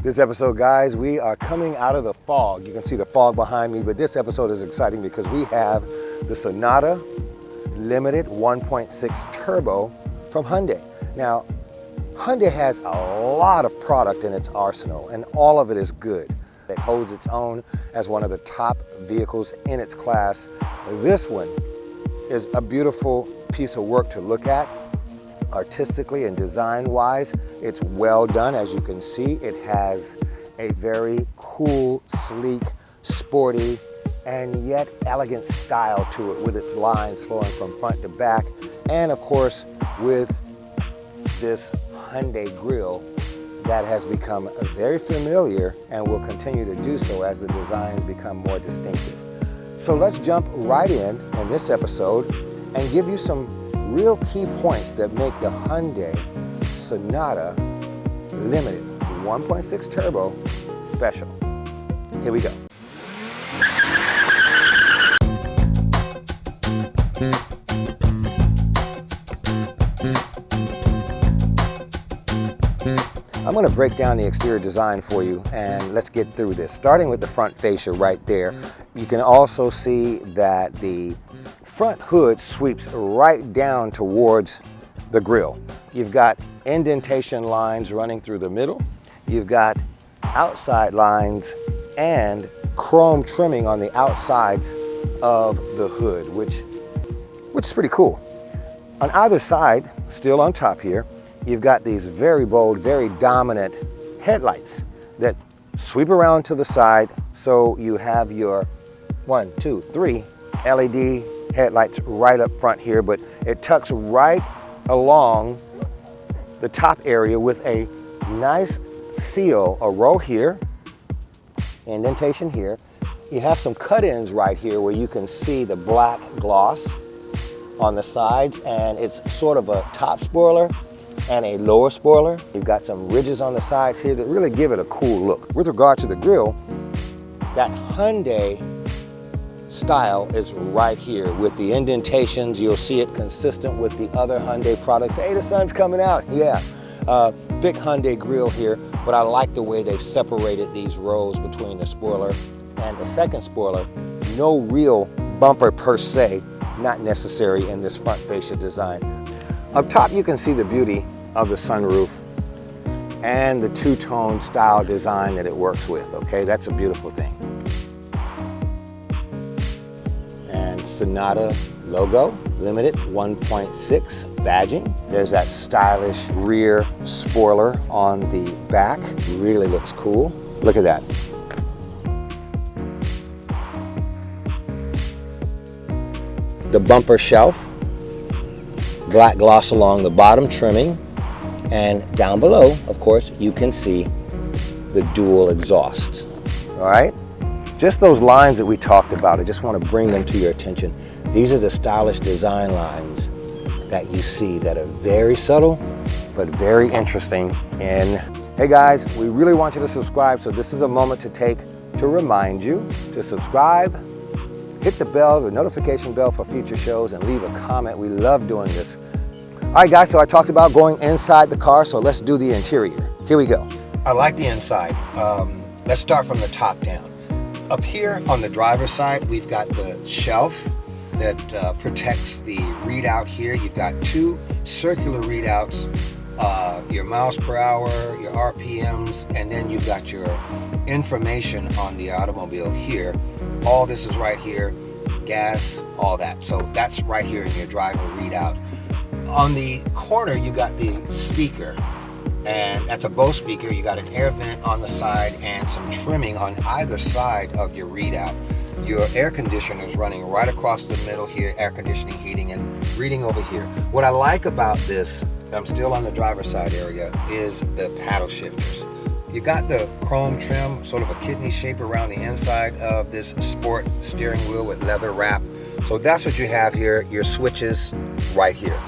This episode, guys, we are coming out of the fog. You can see the fog behind me, but this episode is exciting because we have the Sonata Limited 1.6 Turbo from Hyundai. Now, Hyundai has a lot of product in its arsenal, and all of it is good. It holds its own as one of the top vehicles in its class. This one is a beautiful piece of work to look at. Artistically and design-wise, it's well done. As you can see, it has a very cool, sleek, sporty, and yet elegant style to it with its lines flowing from front to back. And of course, with this Hyundai grille that has become very familiar and will continue to do so as the designs become more distinctive. So let's jump right in this episode and give you some real key points that make the Hyundai Sonata Limited 1.6 Turbo special. Here we go. I'm going to break down the exterior design for you, and let's get through this. Starting with the front fascia right there, you can also see that the front hood sweeps right down towards the grille. You've got indentation lines running through the middle. You've got outside lines and chrome trimming on the outsides of the hood, which is pretty cool. On either side, still on top here, you've got these very bold, very dominant headlights that sweep around to the side. So you have your 1, 2, 3 LED headlights right up front here, but it tucks right along the top area with a nice seal, a row here, indentation here. You have some cut-ins right here where you can see the black gloss on the sides, and it's sort of a top spoiler and a lower spoiler. You've got some ridges on the sides here that really give it a cool look. With regard to the grille, that Hyundai style is right here with the indentations. You'll see it consistent with the other Hyundai products. Hey, the sun's coming out. Yeah, big Hyundai grille here, but I like the way they've separated these rows between the spoiler and the second spoiler. No real bumper per se, not necessary in this front fascia design. Up top, you can see the beauty of the sunroof and the two-tone style design that it works with, okay? That's a beautiful thing. And Sonata logo, Limited 1.6 badging. There's that stylish rear spoiler on the back. Really looks cool. Look at that. The bumper shelf, black gloss along the bottom trimming, and down below, of course, you can see the dual exhaust. All right? Just those lines that we talked about, I just want to bring them to your attention. These are the stylish design lines that you see that are very subtle, but very interesting. And hey guys, we really want you to subscribe, so this is a moment to take to remind you to subscribe, hit the bell, the notification bell for future shows, and leave a comment. We love doing this. All right guys, so I talked about going inside the car, so let's do the interior. Here we go. I like the inside. Let's start from the top down. Up here on the driver's side, we've got the shelf that protects the readout here. You've got two circular readouts, your miles per hour, your RPMs, and then you've got your information on the automobile here. All this is right here, gas, all that. So that's right here in your driver readout. On the corner, you got the speaker, and that's a Bose speaker. You got an air vent on the side and some trimming on either side of your readout. Your air conditioner is running right across the middle here, air conditioning, heating, and reading over here. What I like about this, I'm still on the driver's side area, is the paddle shifters. You got the chrome trim, sort of a kidney shape around the inside of this sport steering wheel with leather wrap. So that's what you have here, your switches right here.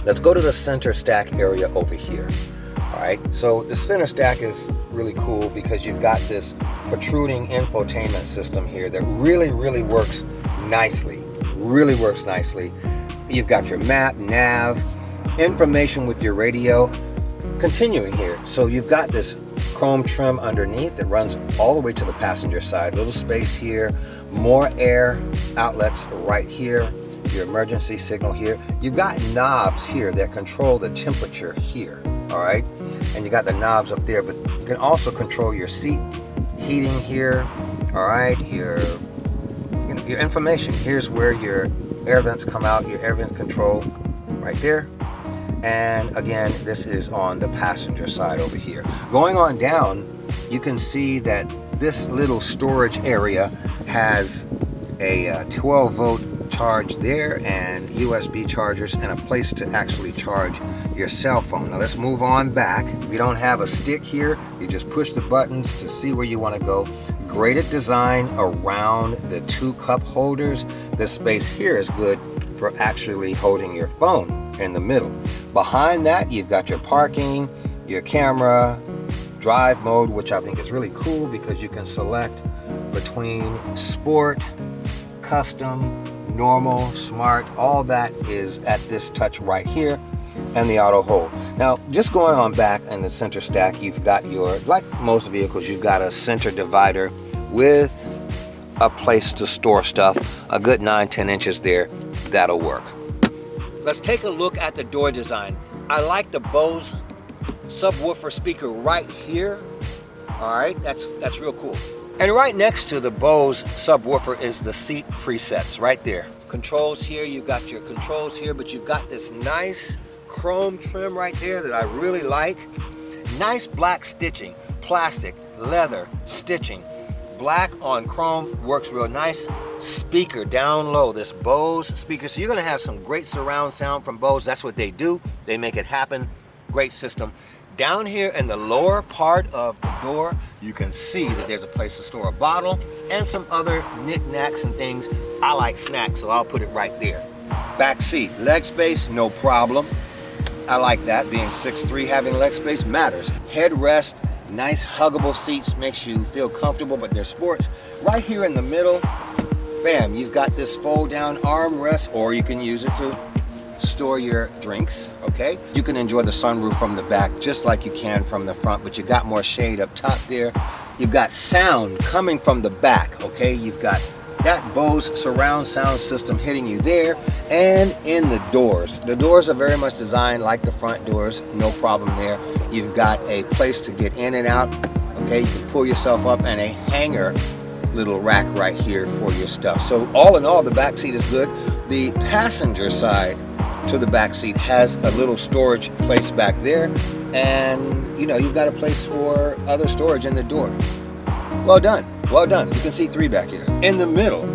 Let's go to the center stack area over here. All right, so the center stack is really cool because you've got this protruding infotainment system here that really works nicely. You've got your map, nav, information with your radio. Continuing here, so you've got this chrome trim underneath that runs all the way to the passenger side. Little space here, more air outlets right here, your emergency signal here. You've got knobs here that control the temperature here, all right? And you got the knobs up there, but you can also control your seat heating here, all right? Your information. Here's where your air vents come out, your air vent control right there. And again, this is on the passenger side over here. Going on down, you can see that this little storage area has a 12 volt charge there and USB chargers and a place to actually charge your cell phone. Now let's move on back. If you don't have a stick here, you just push the buttons to see where you want to go. Graded design around the 2 cup holders. This space here is good for actually holding your phone in the middle. Behind that, you've got your parking, your camera, drive mode, which I think is really cool because you can select between sport, custom, normal, smart. All that is at this touch right here, and the auto hold. Now, just going on back in the center stack, you've got your, like most vehicles, you've got a center divider with a place to store stuff, a good 9-10 inches there. That'll work. Let's take a look at the door design. I like the Bose subwoofer speaker right here. All right, that's real cool. And right next to the Bose subwoofer is the seat presets right there. Controls here, you've got your controls here, but you've got this nice chrome trim right there that I really like. Nice black stitching, plastic, leather stitching. Black on chrome works real nice. Speaker down low, this Bose speaker. So you're gonna have some great surround sound from Bose. That's what they do. They make it happen. Great system. Down here in the lower part of the door, you can see that there's a place to store a bottle and some other knickknacks and things. I like snacks, so I'll put it right there. Back seat, leg space, no problem. I like that. Being 6'3", having leg space matters. Headrest, nice huggable seats, makes you feel comfortable, but they're sports. Right here in the middle, bam, you've got this fold down armrest, or you can use it to store your drinks, okay? You can enjoy the sunroof from the back just like you can from the front, but you got more shade up top there. You've got sound coming from the back, okay? You've got that Bose surround sound system hitting you there, and in the doors. The doors are very much designed like the front doors, no problem there. You've got a place to get in and out, okay? You can pull yourself up, and a hanger little rack right here for your stuff. So all in all, the back seat is good. The passenger side to the back seat has a little storage place back there, and you know, you've got a place for other storage in the door. Well done, well done. You can see 3 back here. In the middle,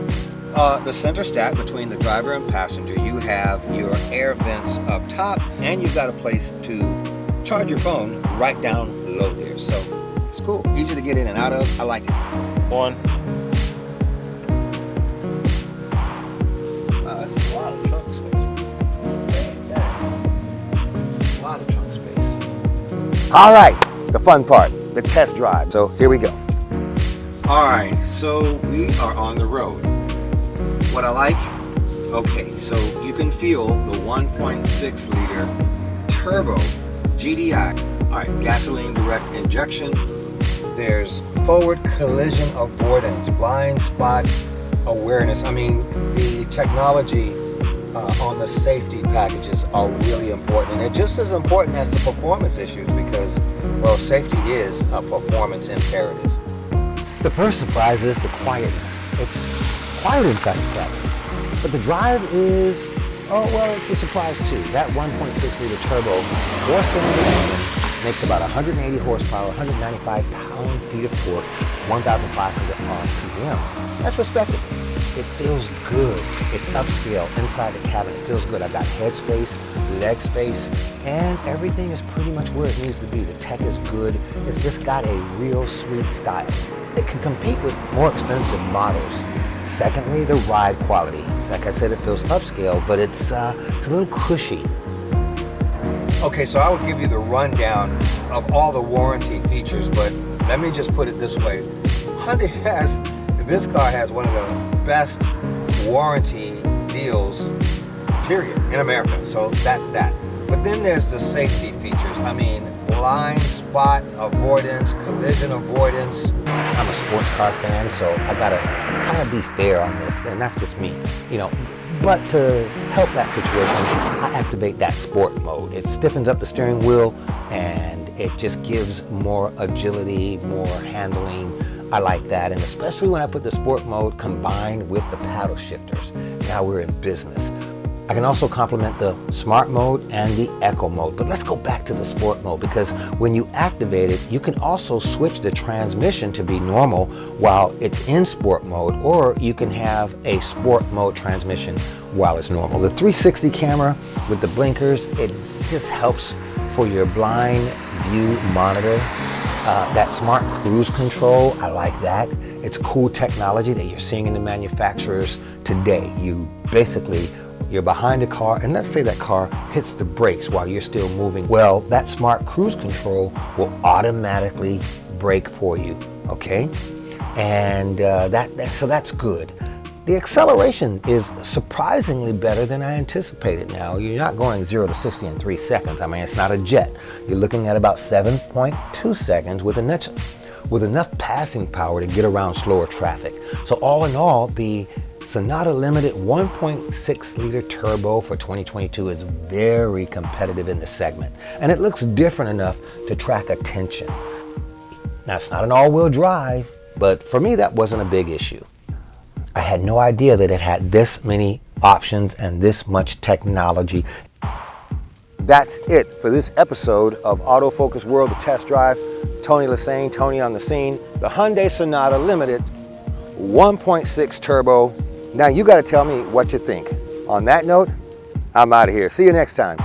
the center stack between the driver and passenger, you have your air vents up top, and you've got a place to charge your phone right down low there. So it's cool, easy to get in and out of. I like it. One. Wow, that's a lot of trunk space. A lot of trunk space. All right, the fun part, the test drive. So here we go. All right, so we are on the road. What I like, okay, so you can feel the 1.6 liter turbo GDI. All right, gasoline direct injection. There's forward collision avoidance, blind spot awareness. I mean, the technology on the safety packages are really important. And they're just as important as the performance issues because, well, safety is a performance imperative. The first surprise is the quietness. It's quiet inside the cabin, but the drive is, oh, well, it's a surprise too. That 1.6 liter turbo 4-cylinder engine makes about 180 horsepower, 195 pound-feet of torque, 1,500 RPM. That's respectable. It feels good. It's upscale inside the cabin. It feels good. I've got head space, leg space, and everything is pretty much where it needs to be. The tech is good. It's just got a real sweet style. It can compete with more expensive models. Secondly, the ride quality. Like I said, it feels upscale, but it's a little cushy. Okay, so I would give you the rundown of all the warranty features, but let me just put it this way. This car has one of the best warranty deals, period, in America. So that's that. But then there's the safety features. features. I mean, blind spot avoidance, collision avoidance. I'm a sports car fan, so I gotta kind of be fair on this, and that's just me, you know. But to help that situation, I activate that sport mode. It stiffens up the steering wheel, and it just gives more agility, more handling. I like that, and especially when I put the sport mode combined with the paddle shifters. Now we're in business. I can also complement the smart mode and the eco mode, but let's go back to the sport mode, because when you activate it, you can also switch the transmission to be normal while it's in sport mode, or you can have a sport mode transmission while it's normal. The 360 camera with the blinkers, it just helps for your blind view monitor. That smart cruise control, I like that. It's cool technology that you're seeing in the manufacturers today. You're behind a car, and let's say that car hits the brakes while you're still moving. Well, that smart cruise control will automatically brake for you, okay? And so that's good. The acceleration is surprisingly better than I anticipated. Now, you're not going 0 to 60 in 3 seconds. I mean, it's not a jet. You're looking at about 7.2 seconds with enough passing power to get around slower traffic. So all in all, the Sonata Limited 1.6 liter turbo for 2022 is very competitive in the segment, and it looks different enough to track attention. Now, it's not an all-wheel drive, but for me that wasn't a big issue. I had no idea that it had this many options and this much technology. That's it for this episode of Autofocus World, the test drive. Tony Lassane, Tony on the scene. The Hyundai Sonata Limited 1.6 turbo. Now you got to tell me what you think. On that note, I'm out of here. See you next time.